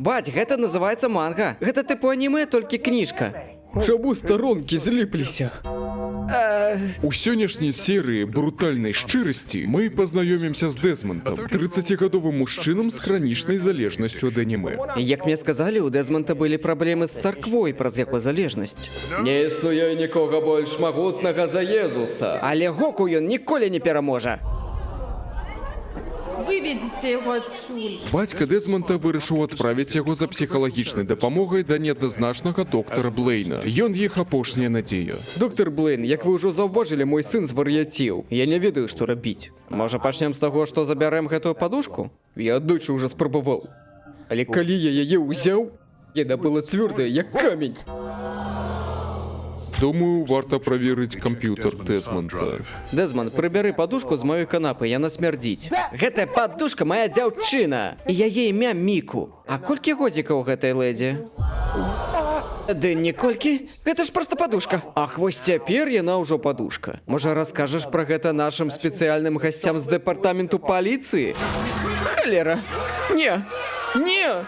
Баць, гэта называецца манга. Гэта тыпу анімэ, толькі кніжка. Чаму старонкі зліпліся? У сённяшняй серыі брутальнай шчырасці мы пазнаёмімся з Дэзмантам, 30гадовым мужчынам з хранічнай залежнасцю ад анімэ. Як мне сказалі, у Дэзмонта былі праблемы з царквой праз яго залежнасць. Не існуе нікога больш магутнага за Езуса. Але Гоку ён ніколі не пераможа. Выведите его отсюда. Бацька Дэзмонта вырашыў адправіць яго за псіхалагічнай дапамогай да неадназначнага доктара Блейна. Ён іх апошняя надзея. Доктор Блейн, як вы ўжо заўважылі, мой сын звар'яціў. Я не ведаю, што рабіць. Можа, пачнем з таго, што забярэм гэтую падушку? Я аднойчы ўжо спрабаваў. Але калі я яе ўзяў, яна была цвёрдая, як камень. Думаю, варта праверыць камп'ютар Дэзмонта. Дэзмонд, прыбяры падушку з маёй канапы, яна смярдзіць. Гэтая падушка моя дзяўчына. І яе імя Міку. А колькі годзікаў гэтай лэдзі? Ды ніколькі? Гэта ж проста падушка. Ах, вось цяпер яна ўжо падушка. Можа, раскажаш пра гэта нашым спецыяльным гасцям з дэпартаменту паліцыі? Халера. Не. Не.